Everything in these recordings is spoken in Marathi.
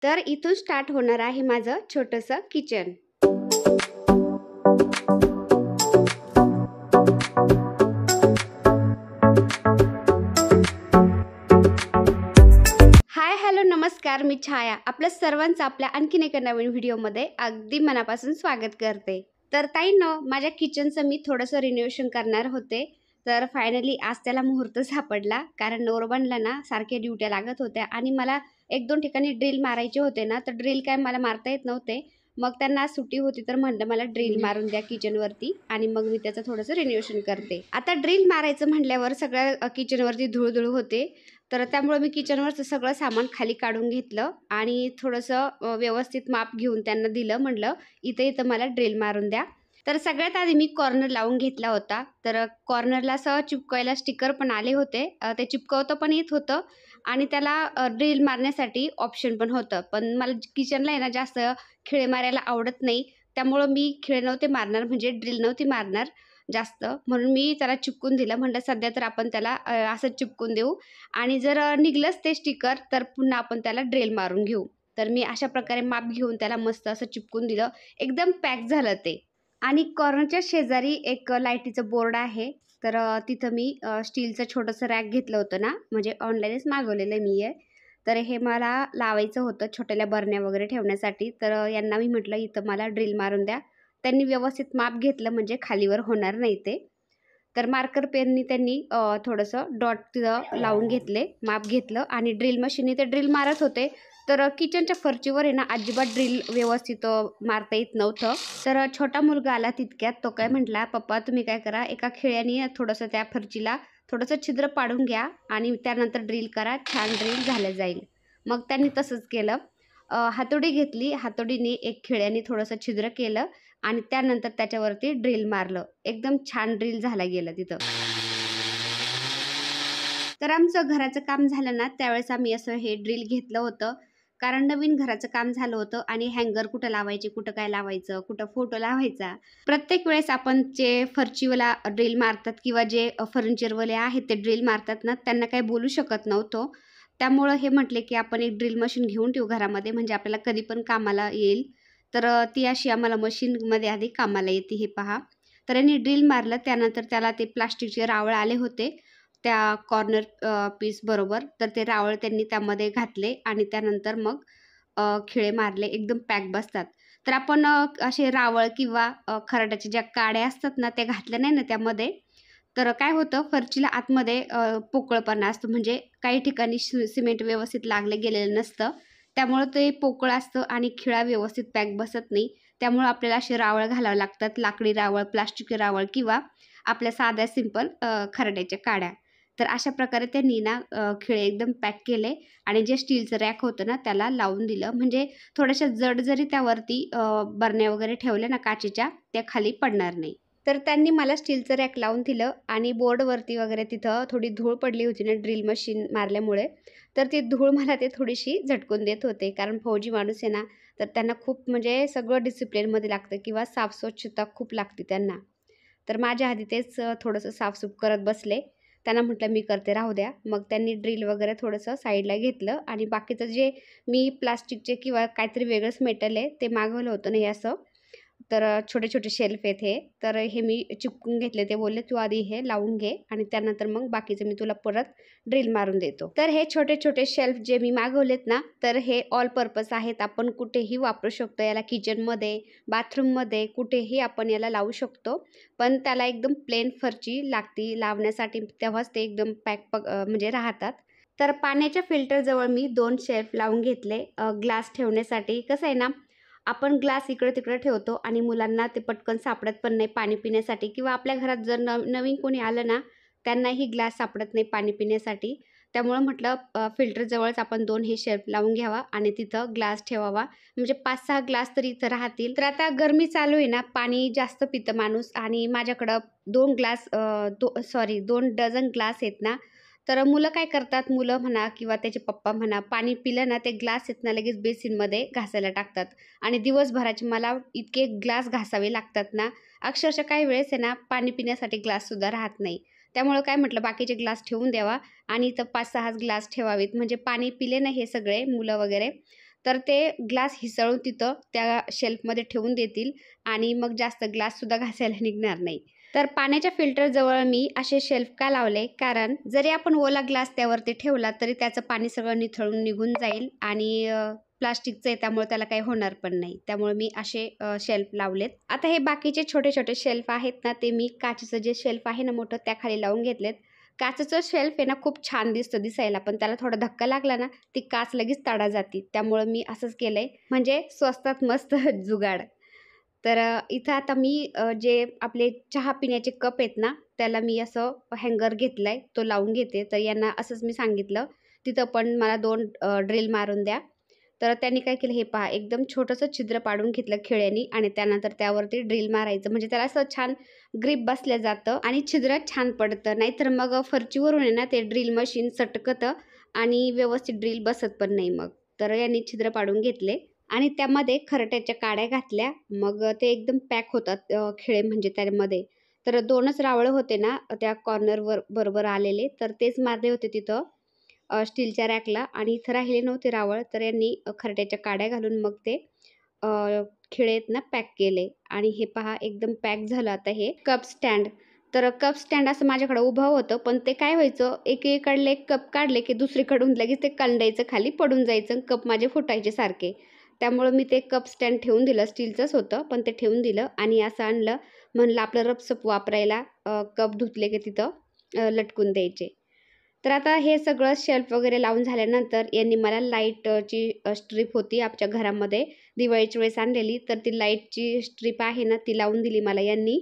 तर इथून स्टार्ट होणार आहे माझं छोटंसं किचन. हाय हॅलो नमस्कार, मी छाया. आपल्या सर्वांचं आपल्या आणखीन एका नवीन व्हिडिओमध्ये अगदी मनापासून स्वागत करते. तर ताईंनो, माझ्या किचनचं मी थोडंसं रिनोव्हेशन करणार होते. तर फायनली आज त्याला मुहूर्त सापडला, कारण नवरबानला ना सारख्या ड्युट्या लागत होत्या आणि मला 1-2 ठिकाणी ड्रिल मारायचे होते ना, तर ड्रिल काय मला मारता येत नव्हते. मग त्यांना आज सुट्टी होती, तर म्हणलं मला ड्रिल मारून द्या किचनवरती आणि मग मी त्याचं थोडंसं रिनोव्हेशन करते. आता ड्रिल मारायचं म्हटल्यावर सगळ्या किचनवरती धूळ होते. तर त्यामुळे मी किचनवरचं सगळं सामान खाली काढून घेतलं आणि थोडंसं व्यवस्थित माप घेऊन त्यांना दिलं. म्हटलं इथं मला ड्रिल मारून द्या. तर सगळ्यात आधी मी कॉर्नर लावून घेतला होता. तर कॉर्नरला असं चिपकवायला स्टिकर पण आले होते. ते चिपकवतं पण येत होतं आणि त्याला ड्रिल मारण्यासाठी ऑप्शन पण होतं. पण मला किचनला आहे ना जास्त खिळे मारायला आवडत नाही. त्यामुळं मी खिळे नव्हते मारणार, म्हणजे ड्रिल नव्हती मारणार जास्त. म्हणून मी त्याला चिपकून दिलं. म्हटलं सध्या तर आपण त्याला असंच चिपकून देऊ आणि जर निघलंच ते स्टिकर तर पुन्हा आपण त्याला ड्रिल मारून घेऊ. तर मी अशा प्रकारे माप घेऊन त्याला मस्त असं चिपकून दिलं. एकदम पॅक झालं ते. आणि कॉर्नरच्या शेजारी एक लाईटीचं बोर्ड आहे. तर तिथं मी स्टीलचं छोटंसं रॅक घेतलं होतं ना, म्हणजे ऑनलाईनच मागवलेलं मी आहे. तर हे मला लावायचं होतं छोट्याल्या बरण्या वगैरे ठेवण्यासाठी. तर यांना मी म्हटलं इथं मला ड्रिल मारून द्या. त्यांनी व्यवस्थित माप घेतलं, म्हणजे खालीवर होणार नाही ते. तर मार्कर पेननी त्यांनी थोडंसं डॉट तिथं लावून घेतले, माप घेतलं आणि ड्रिल मशीनने ते ड्रिल मारत होते. तर किचनच्या फरचीवर आहे ना अजिबात ड्रिल व्यवस्थित मारता येत नव्हतं. तर छोटा मुलगा आला तितक्यात. तो काय म्हटला, पप्पा तुम्ही काय करा, एका खिळ्याने थोडंसं त्या फरचीला थोडंसं छिद्र पाडून घ्या आणि त्यानंतर ड्रिल करा, छान ड्रिल झालं जाईल. मग त्यांनी तसंच केलं. हातोडी घेतली, हातोडीने एक खिळ्याने थोडंसं छिद्र केलं आणि त्यानंतर त्याच्यावरती ड्रिल मारलं. एकदम छान ड्रिल झाला गेलं तिथं. तर आमचं घराचं काम झालं ना, त्यावेळेस आम्ही असं हे ड्रिल घेतलं होतं. कारण नवीन घराचं काम झालं होतं आणि हँगर कुठं लावायचे, कुठं काय लावायचं, कुठं फोटो लावायचा. प्रत्येक वेळेस आपण जे फरचीवाला ड्रिल मारतात किंवा जे फर्निचरवाले आहेत ते ड्रिल मारतात ना, त्यांना काही बोलू शकत नव्हतो. त्यामुळं हे म्हटले की आपण एक ड्रिल मशीन घेऊन ठेवू घरामध्ये, म्हणजे आपल्याला कधी पण कामाला येईल. तर ती अशी आम्हाला मशीनमध्ये आधी कामाला येते, हे पहा. तर यांनी ड्रिल मारलं. त्यानंतर त्याला ते प्लास्टिकचे रावळ आले होते त्या कॉर्नर पीस बरोबर. तर ते रावळ त्यांनी त्यामध्ये घातले आणि त्यानंतर मग खिळे मारले. एकदम पॅक बसतात. तर आपण असे रावळ किंवा खराट्याच्या ज्या काड्या असतात ना, त्या घातल्या नाही ना त्यामध्ये, तर काय होतं फरचीला आतमध्ये पोकळपणा असतो. म्हणजे काही ठिकाणी सिमेंट व्यवस्थित लागलं गेलेलं नसतं. त्यामुळं ते पोकळ असतं आणि खिळा व्यवस्थित पॅक बसत नाही. त्यामुळं आपल्याला असे रावळ घालावे लागतात. लाकडी रावळ, प्लास्टिकी रावळ किंवा आपल्या साध्या सिंपल खराट्याच्या काड्या. तर अशा प्रकारे त्यांनी ना खिळे एकदम पॅक केले आणि जे स्टीलचं रॅक होतं ना त्याला लावून दिलं. म्हणजे थोड्याशा जड जरी त्यावरती बरण्या वगैरे ठेवल्या ना काचेच्या, त्या खाली पडणार नाही. तर त्यांनी मला स्टीलचं रॅक लावून दिलं आणि बोर्डवरती वगैरे तिथं थोडी धूळ पडली होती ना ड्रिल मशीन मारल्यामुळे. तर ती धूळ मला ते थोडीशी झटकून देत होते. कारण फौजी माणूस आहे ना, तर त्यांना खूप म्हणजे सगळं डिसिप्लिनमध्ये लागतं किंवा साफस्वच्छता खूप लागते त्यांना. तर माझ्या आधी तेच थोडंसं साफसूफ करत बसले. त्यांना म्हटलं मी करते, राहू द्या. मग त्यांनी ड्रिल वगैरे थोडंसं साईडला घेतलं आणि बाकीचं जे मी प्लास्टिकचे किंवा काहीतरी वेगळंच मेटल आहे ते मागवलं होतं ना हे असं. तर छोटे-छोटे शेल्फ आहेत हे. तर हे मी चिपकून घेतले. ते बोलले, "तू आधी हे लावून घे आणि त्यानंतर मग बाकीचं मी तुला परत ड्रिल मारून देतो." तर हे छोटे-छोटे शेल्फ जे मी मागवलेत ना, तर हे ऑल पर्पज आहेत. आपण कुठेही वापरू शकतो याला. किचनमध्ये, बाथरूममध्ये कुठेही आपण याला लावू शकतो. पण त्याला एकदम प्लेन फरची लागती लावण्यासाठी, तेव्हाच ते एकदम म्हणजे राहतात. तर पाण्याच्या फिल्टरजवळ मी 2 शेल्फ लावून घेतले ग्लास ठेवण्यासाठी. कसं आहे ना, आपण ग्लास इकडं-तिकडं ठेवतो आणि मुलांना ते पटकन सापडत पण नाही पाणी पिण्यासाठी, किंवा आपल्या घरात जर नवीन कोणी आलं ना, त्यांनाही ग्लास सापडत नाही पाणी पिण्यासाठी. त्यामुळं म्हटलं फिल्टरजवळच आपण 2 हे शेल्फ लावून घ्यावा आणि तिथं ग्लास ठेवावा. म्हणजे 5-6 ग्लास तरी इथं राहतील. तर आता गरमी चालू आहे ना, पाणी जास्त पितं माणूस आणि माझ्याकडं 2 डझन ग्लास आहेत ना. तर मुलं काय करतात, मुलं म्हणा किंवा त्याचे पप्पा म्हणा, पाणी पिलं ना ते ग्लास आहेत ना लगेच बेसिनमध्ये घासायला टाकतात आणि दिवसभराचे मला इतके ग्लास घासावे लागतात ना, अक्षरशः काही वेळेस आहे ना पाणी पिण्यासाठी ग्लाससुद्धा राहत नाही. त्यामुळं काय म्हटलं बाकीचे ग्लास ठेवून द्यावा आणि इथं 5-6 ग्लास ठेवावेत, म्हणजे पाणी पिले ना हे सगळे मुलं वगैरे, तर ते ग्लास हिसळून तिथं त्या शेल्फमध्ये ठेवून देतील आणि मग जास्त ग्लाससुद्धा घासायला निघणार नाही. तर पाण्याच्या फिल्टरजवळ मी असे शेल्फ का लावले, कारण जरी आपण ओला ग्लास त्यावरती ठेवला तरी त्याचं पाणी सगळं निथळून निघून जाईल आणि प्लास्टिकचं आहे त्यामुळे त्याला काही होणार पण नाही. त्यामुळे मी असे शेल्फ लावलेत. आता हे बाकीचे छोटे छोटे शेल्फ आहेत ना, ते मी काचेचं जे शेल्फ आहे ना मोठं त्याखाली लावून घेतलेत. काचेचं शेल्फ आहे ना खूप छान दिसतं दिसायला, पण त्याला थोडा धक्का लागला ना ती काच लगेच तडा जाते. त्यामुळं मी असंच केलंय, म्हणजे स्वस्तात मस्त जुगाड. तर इथं आता मी जे आपले चहा पिण्याचे कप आहेत ना, त्याला मी असं हँगर घेतलाय, तो लावून घेते. तर यांना असंच मी सांगितलं, तिथं पण मला 2 ड्रिल मारून द्या. तर त्यांनी काय केलं, हे पहा एकदम छोटंसं छिद्र पाडून घेतलं खिळ्यानी आणि त्यानंतर त्यावरती ड्रिल मारायचं. म्हणजे त्याला असं छान ग्रिप बसलं जातं आणि छिद्र छान पडतं. नाहीतर मग फरचीवरून आहे ना ते ड्रिल मशीन सटकतं आणि व्यवस्थित ड्रिल बसत पण नाही मग. तर यांनी छिद्र पाडून घेतले आणि त्यामध्ये खरट्याच्या काड्या घातल्या. मग ते एकदम पॅक होतात खिळे म्हणजे त्यामध्ये. तर 2च रावळं होते ना त्या कॉर्नरवर बरोबर आलेले, तर तेच मारले होते तिथं स्टीलच्या रॅकला आणि इथं राहिले नव्हते रावळ. तर यांनी खरट्याच्या काड्या घालून मग ते अ, खिळे आहेत ना पॅक केले आणि हे पहा एकदम पॅक झालं आता हे कप स्टँड. तर कप स्टँड असं माझ्याकडे उभं होतं, पण ते काय व्हायचं एकीकडले कप काढले की दुसरीकडून लगेच ते कंडायचं खाली पडून जायचं कप माझे फुटायचे सारखे. त्यामुळं मी ते कप स्टँड ठेवून दिलं. स्टीलचंच होतं, पण ते ठेवून दिलं आणि असं आणलं. म्हणलं आपलं रपसप वापरायला कप धुतले की तिथं लटकून द्यायचे. तर आता हे सगळं शेल्फ वगैरे लावून झाल्यानंतर यांनी मला लाईटची स्ट्रीप होती आमच्या घरामध्ये दिवाळीच्या वेळेस आणलेली, तर ती लाईटची स्ट्रीप आहे ना ती लावून दिली मला यांनी.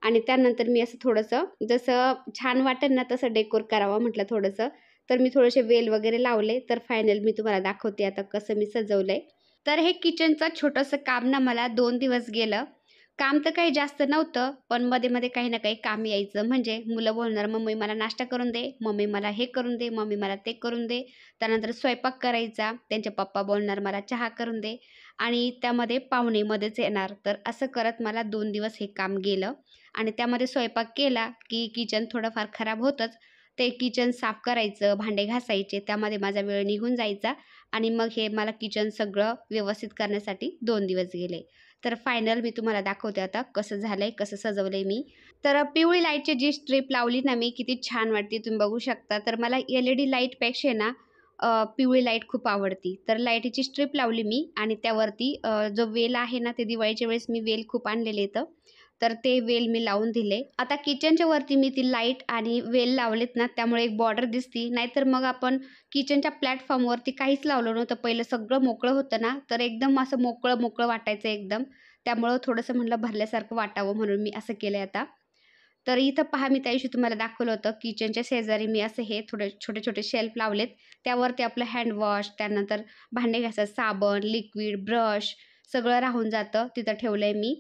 आणि त्यानंतर मी असं थोडंसं जसं छान वाटेल ना तसं डेकोर करावं म्हटलं थोडंसं. तर मी थोडेसे वेल वगैरे लावले. तर फायनल मी तुम्हाला दाखवते आता कसं मी सजवलंय. तर हे किचनचं छोटंसं काम ना मला 2 दिवस गेलं. काम तर काही जास्त नव्हतं, पण मध्ये-मध्ये काही ना काही काम यायचं. म्हणजे मुलं बोलणार, "मम्मी मला नाश्ता करून दे, मम्मी मला हे करून दे, मम्मी मला ते करून दे." त्यानंतर स्वयंपाक करायचा. त्यांचे पप्पा बोलणार, "मला चहा करून दे." आणि त्यामध्ये पाहुणे मध्येच येणार. तर असं करत मला 2 दिवस हे काम गेलं आणि त्यामध्ये स्वयंपाक केला, की किचन थोडंफार खराब होतंच. ते किचन साफ करायचं, भांडे घासायचे, त्यामध्ये माझा वेळ निघून जायचा आणि मग हे मला किचन सगळं व्यवस्थित करण्यासाठी 2 दिवस गेले. तर फायनल मी तुम्हाला दाखवते आता कसं झालंय, कसं सजवलंय मी. तर पिवळी लाईटची जी स्ट्रीप लावली ना मी, किती छान वाटते तुम्ही बघू शकता. तर मला LED लाईटपेक्षा आहे ना पिवळी लाईट खूप आवडती. तर लाईटीची स्ट्रीप लावली मी आणि त्यावरती जो वेल आहे ना, ते दिवाळीच्या वेळेस मी वेल खूप आणलेले इथं. तर ते वेल मी लावून दिले. आता किचनच्या वरती मी ती लाईट आणि वेल लावलेत ना, त्यामुळे एक बॉर्डर दिसती. नाहीतर मग आपण किचनच्या प्लॅटफॉर्मवरती काहीच लावलं नव्हतं. पहिलं सगळं मोकळं होतं ना, तर एकदम असं मोकळं-मोकळं वाटायचं एकदम. त्यामुळं थोडंसं म्हटलं भरल्यासारखं वाटावं म्हणून मी असं केलंय आता. तर इथं पहा मी त्यादिवशी तुम्हाला दाखवलं होतं किचनच्या शेजारी मी असं हे थोडे छोटे-छोटे शेल्फ लावलेत. त्यावरती आपलं हँडवॉश, त्यानंतर भांडे घासायचं साबण, लिक्विड, ब्रश सगळं राहून जातं. तिथं ठेवलंय मी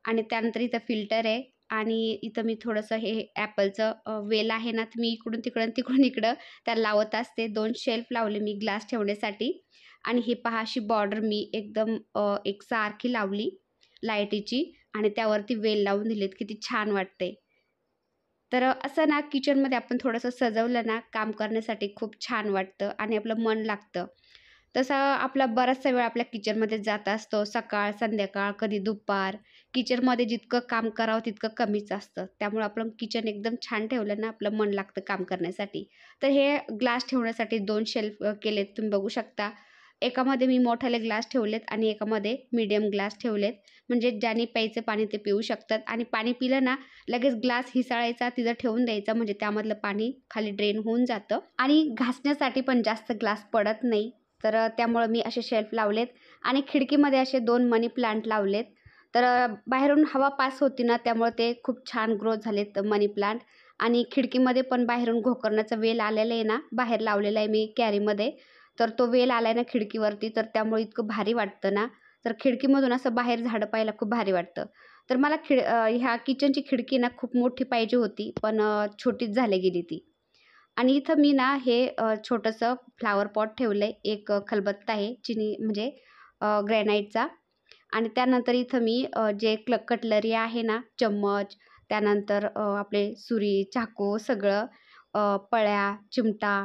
आणि त्यानंतर इथं फिल्टर आहे आणि इथं मी थोडंसं हे ॲपलचं वेल आहे ना, तर मी इकडून तिकडं आणि तिकडून इकडं त्याला लावत असते. 2 शेल्फ लावले मी ग्लास ठेवण्यासाठी आणि ही पहा अशी बॉर्डर मी एकदम एकसारखी लावली लाईटीची आणि त्यावरती वेल लावून दिलेत. किती छान वाटते. तर असं ना किचनमध्ये आपण थोडंसं सजवलं ना, काम करण्यासाठी खूप छान वाटतं आणि आपलं मन लागतं. तसा आपला बराचसा वेळ आपल्या किचनमध्ये जात असतो. सकाळ, संध्याकाळ, कधी दुपार. किचनमध्ये जितकं काम करावं तितकं कमीच असतं. त्यामुळे आपलं किचन एकदम छान ठेवलं ना, आपलं मन लागतं काम करण्यासाठी. तर हे ग्लास ठेवण्यासाठी 2 शेल्फ केलेत तुम्ही बघू शकता. एकामध्ये मी मोठाले ग्लास ठेवलेत आणि एकामध्ये मीडियम ग्लास ठेवलेत. म्हणजे ज्याने प्यायचं पाणी ते पिऊ शकतात आणि पाणी पिलं ना, लगेच ग्लास हिसाळायचा, तिथं ठेवून द्यायचा म्हणजे त्यामधलं पाणी खाली ड्रेन होऊन जातं आणि घासण्यासाठी पण जास्त ग्लास पडत नाही. तर त्यामुळं मी असे शेल्फ लावलेत आणि खिडकीमध्ये असे 2 मनी प्लांट लावलेत. तर बाहेरून हवा पास होती ना, त्यामुळं ते खूप छान ग्रो झालेत मनी प्लांट आणि खिडकीमध्ये पण बाहेरून गोकर्णाचा वेल आलेला आहे ना, बाहेर लावलेला आहे मी कॅरीमध्ये. तर तो वेल आलाय ना खिडकीवरती, तर त्यामुळे इतकं भारी वाटतं ना, तर खिडकीमधून असं बाहेर झाडं पाहायला खूप भारी वाटतं. तर मला ह्या किचनची खिडकी ना खूप मोठी पाहिजे होती, पण छोटीच झाली गेली ती. आणि इथं मी ना हे छोटंसं फ्लॉवर पॉट ठेवलंय. एक खलबत्ता आहे चिनी म्हणजे ग्रॅनाइटचा आणि त्यानंतर इथं मी जे कटलरी आहे ना, चम्मच, त्यानंतर आपले सुरी, चाकू सगळं पळ्या, चिमटा,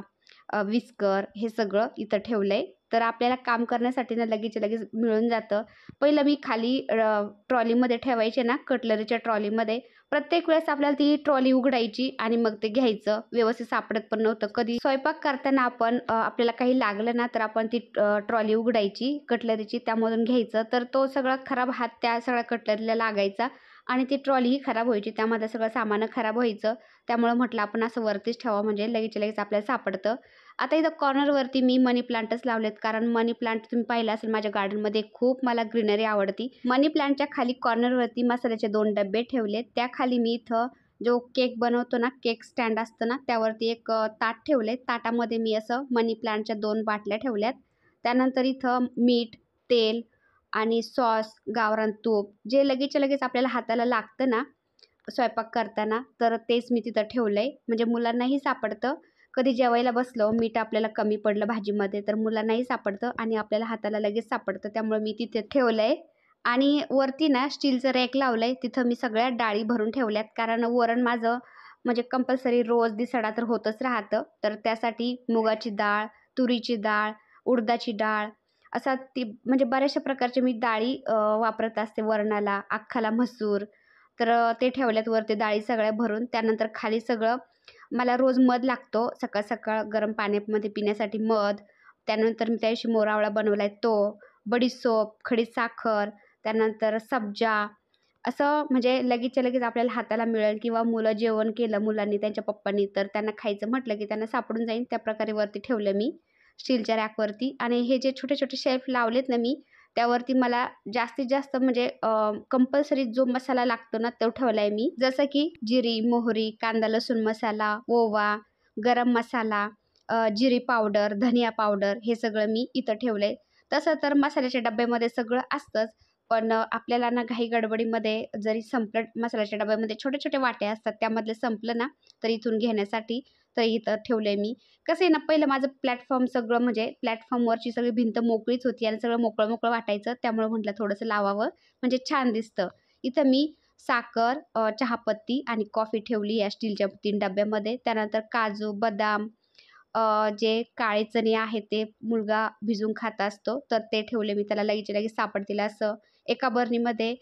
विस्कर हे सगळं इथं ठेवलंय तर आपल्याला काम करण्यासाठी ना लगेच लगेच मिळून जातं. पहिलं मी खाली ट्रॉलीमध्ये ठेवायचे ना, कटलरीच्या ट्रॉलीमध्ये. प्रत्येक वेळेस आपल्याला ती ट्रॉली उघडायची आणि मग ते घ्यायचं. व्यवस्थित सापडत पण नव्हतं. कधी स्वयंपाक करताना आपण आपल्याला काही लागलं ना, तर आपण ती ट्रॉली उघडायची कटलरीची, त्यामधून घ्यायचं. तर तो सगळा खराब हात त्या सगळ्या कटलरीला लागायचा आणि ती ट्रॉलीही खराब व्हायची. त्यामध्ये सगळं सामान खराब व्हायचं. त्यामुळं म्हटलं आपण असं वरतीच ठेवावं, म्हणजे लगेचच्या लगेच आपल्याला सापडतं. आता इथं कॉर्नरवरती मी मनी प्लांटच लावलेत, कारण मनी प्लांट तुम्ही पाहिलं असेल माझ्या गार्डनमध्ये, खूप मला ग्रीनरी आवडती. मनी प्लांटच्या खाली कॉर्नरवरती मसाल्याचे 2 डब्बे ठेवलेत. त्याखाली मी इथं जो केक बनवतो ना, केक स्टँड असतं ना, त्यावरती एक ताट ठेवलंय. ताटामध्ये मी असं मनी प्लांटच्या 2 बाटल्या ठेवल्यात. त्यानंतर इथं मीठ, तेल आणि सॉस, गावरान तूप, जे लगेचच्या लगेच आपल्याला हाताला लागतं ना स्वयंपाक करताना, तर तेच मी तिथं ठेवलंय. म्हणजे मुलांनाही सापडतं. कधी जेवायला बसलो, मीठ आपल्याला कमी पडलं भाजीमध्ये, तर मुलांनाही सापडतं आणि आपल्याला हाताला लगेच सापडतं. त्यामुळे मी तिथे ठेवलंय. आणि वरती ना स्टीलचं रॅक लावलंय. तिथं मी सगळ्या डाळी भरून ठेवल्यात, कारण वरण माझं म्हणजे कंपल्सरी रोज दिसाडा तर होतच राहतं. तर त्यासाठी मुगाची डाळ, तुरीची डाळ, उडदाची डाळ, असा ती म्हणजे बऱ्याचशा प्रकारचे मी डाळी वापरत असते वरणाला. अख्खाला मसूर, तर ते ठेवल्यात वरती डाळी सगळ्या भरून. त्यानंतर खाली सगळं मला रोज मध लागतो सकाळ सकाळ गरम पाण्यामध्ये पिण्यासाठी मध. त्यानंतर मी त्यादिवशी मोरावळा बनवलाय तो, बडीशोप, खडी साखर, त्यानंतर सब्जा, असं म्हणजे लगेचच्या लगेच आपल्याला हाताला मिळेल. किंवा मुलं जेवण केलं मुलांनी त्यांच्या पप्पांनी, तर त्यांना खायचं म्हटलं की त्यांना सापडून जाईल. त्या प्रकारे वरती ठेवलं मी स्टीलच्या रॅकवरती. आणि हे जे छोटे छोटे शेल्फ लावलेत ना मी, त्यावरती मला जास्तीत जास्त म्हणजे कंपल्सरी जो मसाला लागतो ना तो ठेवलाय मी. जसं की जिरी, मोहरी, कांदा लसूण मसाला, ओवा, गरम मसाला, जिरी पावडर, धनिया पावडर, हे सगळं मी इथं ठेवलंय. तसं तर मसाल्याच्या डब्यामध्ये सगळं असतंच. पण आपल्याला ना घाई गडबडीमध्ये जरी संपलं, मसाल्याच्या डब्यामध्ये छोटे छोटे वाटे असतात, त्यामधलं संपलं ना, तर इथून घेण्यासाठी तर इथं ठेवलंय मी. कसं आहे ना, पहिलं माझं प्लॅटफॉर्म सगळं म्हणजे प्लॅटफॉर्मवरची सगळी भिंत मोकळीच होती आणि सगळं मोकळं मोकळं वाटायचं. त्यामुळे म्हटलं थोडंसं लावावं, म्हणजे छान दिसतं. इथं मी साखर, चहापत्ती आणि कॉफी ठेवली या स्टीलच्या 3 डब्यामध्ये. त्यानंतर काजू, बदाम, जे काळे चणे आहेत ते मुलगा भिजवून खात असतो, तर ते ठेवले मी. त्याला लगेचच्या लगेच सापडतील असं. एका बरणीमध्ये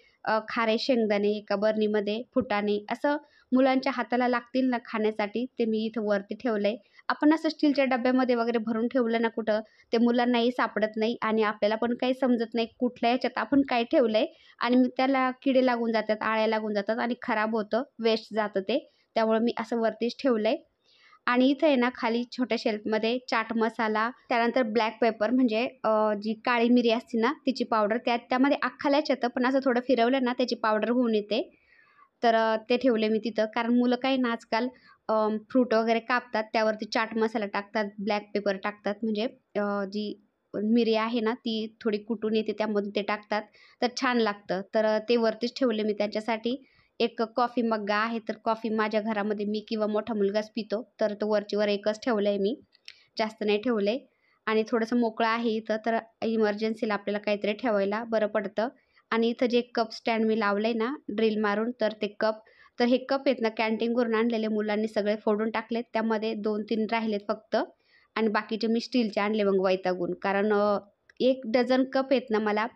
खारे शेंगदाणे, एका बरणीमध्ये फुटाणे, असं मुलांच्या हाताला लागतील ना खाण्यासाठी, ते मी इथं वरती ठेवलंय. आपण असं स्टीलच्या डब्यामध्ये वगैरे भरून ठेवलं ना कुठं, ते मुलांनाही सापडत नाही आणि आपल्याला पण काही समजत नाही कुठल्या ह्याच्यात आपण काय ठेवलंय. आणि मग त्याला किडे लागून जातात, आळ्या लागून जातात आणि खराब होतं, वेस्ट जातं ते. त्यामुळे मी असं वरतीच ठेवलंय. आणि इथे आहे ना खाली छोट्या शेल्फमध्ये चाट मसाला, त्यानंतर ब्लॅक पेपर म्हणजे जी काळी मिरी असते ना तिची पावडर, त्यामध्ये अख्खालाच येतं, पण असं थोडं फिरवलं ना त्याची पावडर होऊन येते. तर ते ठेवले मी तिथं, कारण मुलं काही ना आजकाल फ्रूट वगैरे कापतात, त्यावरती चाट मसाला टाकतात, ब्लॅक पेपर टाकतात, म्हणजे जी मिरी आहे ना ती थोडी कुटून येते, त्यामधून ते टाकतात, तर छान लागतं. तर ते वरतीच ठेवले मी त्यांच्यासाठी. एक कॉफी मग्गा आहे, तर कॉफी माझ्या घरामध्ये मी किंवा मोठा मुलगाच पितो, तर तो वरचीवर एकच ठेवलंय मी, जास्त नाही ठेवलंय. आणि थोडंसं मोकळं आहे इथं, तर इमर्जन्सीला आपल्याला काहीतरी ठेवायला बरं पडतं. आणि इथं जे कप स्टँड मी लावलंय ना ड्रिल मारून, तर ते कप, तर हे कप आहेत ना कॅन्टीनवरून आणलेले, मुलांनी सगळे फोडून टाकलेत. त्यामध्ये 2-3 राहिलेत फक्त आणि बाकीचे मी स्टीलचे आणले मग वैतागून. कारण 1 डझन कप आहेत ना, मला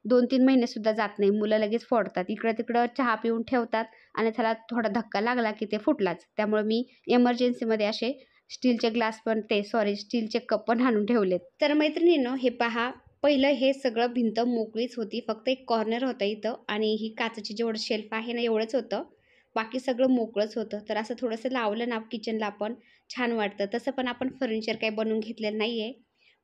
2-3 महिनेसुद्धा जात नाही. मुलं लगेच फोडतात. इकडं-तिकडं चहा पिऊन ठेवतात आणि त्याला थोडा धक्का लागला की ते फुटलाच. त्यामुळे मी इमर्जन्सीमध्ये असे स्टीलचे ग्लास पण स्टीलचे कप पण आणून ठेवलेत. तर मैत्रिणींनो, हे पहा, पहिलं हे सगळं भिंत मोकळीच होती. फक्त एक कॉर्नर होता इथं आणि ही काचेची जेवढं शेल्फ आहे ना एवढंच होतं. बाकी सगळं मोकळंच होतं. तर असं थोडंसं लावलं ना किचनला आपण, छान वाटतं. तसं पण आपण फर्निचर काही बनवून घेतलेलं नाहीये.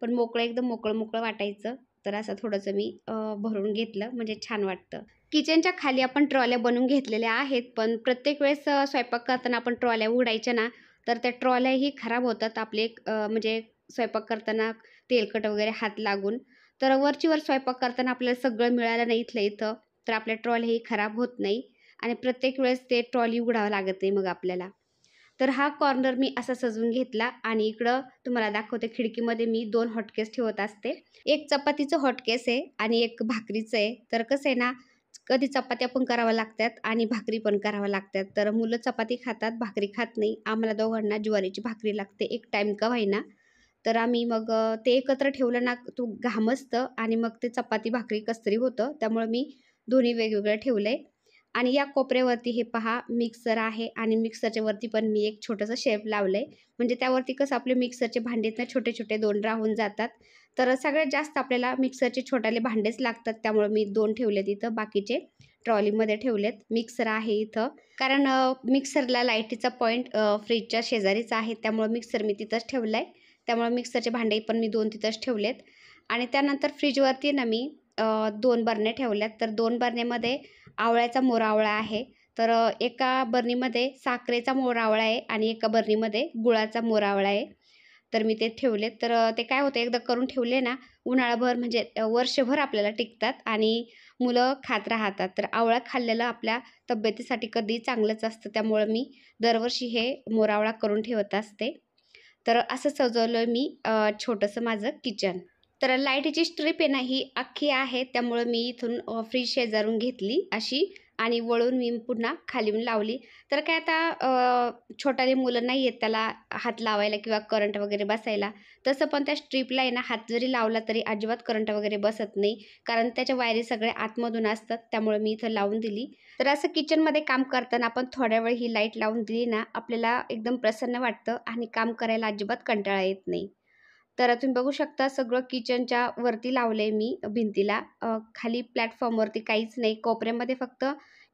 पण मोकळं एकदम मोकळं-मोकळं वाटायचं. तर असं थोडंसं मी भरून घेतलं, म्हणजे छान वाटतं. किचनच्या खाली आपण ट्रॉल्या बनवून घेतलेल्या आहेत, पण प्रत्येक वेळेस स्वयंपाक करताना आपण ट्रॉल्या उघडायच्या ना, तर त्या ट्रॉल्याही खराब होतात आपले, म्हणजे स्वयंपाक करताना तेलकट वगैरे हात लागून. तर वरचीवर स्वयंपाक करताना आपल्याला सगळं मिळालं नाही इथल्या इथं, तर आपल्या ट्रॉल्याही खराब होत नाही आणि प्रत्येक वेळेस ते ट्रॉली उघडावं लागत नाही मग आपल्याला. तर हा कॉर्नर मी असा सजवून घेतला आणि इकडं तुम्हाला दाखवते, खिडकीमध्ये मी 2 हॉटकेस ठेवत असते. एक चपातीचं हॉटकेस आहे आणि एक भाकरीचं आहे. तर कसं आहे ना, कधी चपात्या पण कराव्या लागतात आणि भाकरी पण कराव्या लागतात. तर मुलं चपाती खातात, भाकरी खात नाही. आम्हाला दोघांना ज्वारीची भाकरी लागते, एक टाईम का होईना. तर आम्ही मग ते एकत्र ठेवलं ना तो घामसतं आणि मग ते चपाती भाकरी कसतरी होतं. त्यामुळे मी दोन्ही वेगवेगळं ठेवलंय. आणि या कोपऱ्यावरती हे पहा मिक्सर आहे आणि मिक्सरच्या वरती पण मी एक छोटंसं शेप लावलंय. म्हणजे त्यावरती कसं आपले मिक्सरचे भांडे ना छोटे-छोटे 2 राहून जातात. तर सगळ्यात जास्त आपल्याला मिक्सरचे छोटाले भांडेच लागतात. त्यामुळे मी 2 ठेवलेत इथं. बाकीचे ट्रॉलीमध्ये ठेवलेत. मिक्सर आहे इथं. कारण मिक्सरला लाईटीचा पॉइंट फ्रीजच्या शेजारीच आहे. त्यामुळे मिक्सर मी तिथंच ठेवलाय. त्यामुळे मिक्सरचे भांडे पण मी 2 तिथंच ठेवलेत. आणि त्यानंतर फ्रीजवरती ना मी 2 बरण्या ठेवल्यात. तर 2 बरण्यामध्ये आवळ्याचा मोरावळा आहे. तर एका बरणीमध्ये साखरेचा मोरावळा आहे आणि एका बरणीमध्ये गुळाचा मोरावळा आहे. तर मी ते ठेवलेत. तर ते काय होतं एकदा करून ठेवले ना उन्हाळाभर म्हणजे वर्षभर आपल्याला टिकतात आणि मुलं खात राहतात. तर आवळा खाल्लेलं आपल्या तब्येतीसाठी कधीही चांगलंच असतं. त्यामुळं मी दरवर्षी हे मोरावळा करून ठेवत असते. तर असं सजवलं मी छोटंसं माझं किचन. तर लाईटीची स्ट्रीप आहे ना ही अख्खी आहे. त्यामुळं मी इथून फ्रीज शेजारून घेतली अशी आणि वळून मी पुन्हा खाली येऊन लावली. तर काय आता छोटाले मुलं नाही आहेत त्याला हात लावायला किंवा करंट वगैरे बसायला. तसं पण त्या स्ट्रीपला आहे ना हात जरी लावला तरी अजिबात करंट वगैरे बसत नाही. कारण त्याच्या वायरी सगळ्या आतमधून असतात. त्यामुळे मी इथं लावून दिली. तर असं किचनमध्ये काम करताना आपण थोड्या वेळ ही लाईट लावून दिली ना आपल्याला एकदम प्रसन्न वाटतं आणि काम करायला अजिबात कंटाळा येत नाही. तर तुम्ही बघू शकता सगळं किचनच्या वरती लावलंय मी भिंतीला. खाली प्लॅटफॉर्मवरती काहीच नाही. कोपऱ्यामध्ये फक्त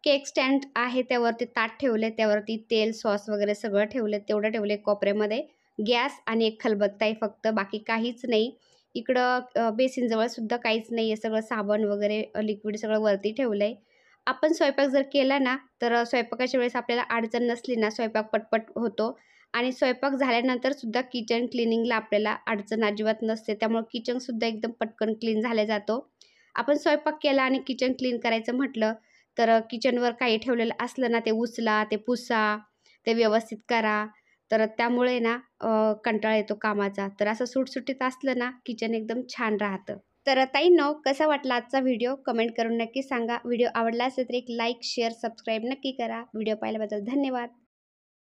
केक स्टँड आहे त्यावरती ताट ठेवले, त्यावरती तेल, सॉस वगैरे सगळं ठेवलं. तेवढं ठेवलंय कोपऱ्यामध्ये. गॅस आणि एक खलबत्ता आहे फक्त, बाकी काहीच नाही. इकडं बेसिनजवळ सुद्धा काहीच नाही आहे. सगळं साबण वगैरे लिक्विड सगळं वरती ठेवलंय. आपण स्वयंपाक जर केला ना, तर स्वयंपाकाच्या वेळेस आपल्याला अडचण नसली ना, स्वयंपाक पटपट होतो. आणि स्वयंपाक झाल्यानंतर सुद्धा किचन क्लिनिंगला आपल्याला अडचण अजिबात नसते. त्यामुळे किचनसुद्धा एकदम पटकन क्लीन झाला जातो. आपण स्वयंपाक केला आणि किचन क्लीन करायचं म्हटलं, तर किचनवर काही ठेवलेलं असलं ना, ते उचला, ते पुसा, ते व्यवस्थित करा. तर त्यामुळे ना कंटाळा येतो कामाचा. तर असं सुटसुटीत असलं ना, किचन एकदम छान राहतं. तर ताईंनो, कसा वाटला आजचा व्हिडिओ कमेंट करून नक्की सांगा. व्हिडिओ आवडला असेल तर एक लाईक, शेअर, सबस्क्राईब नक्की करा. व्हिडिओ पाहिल्याबद्दल धन्यवाद.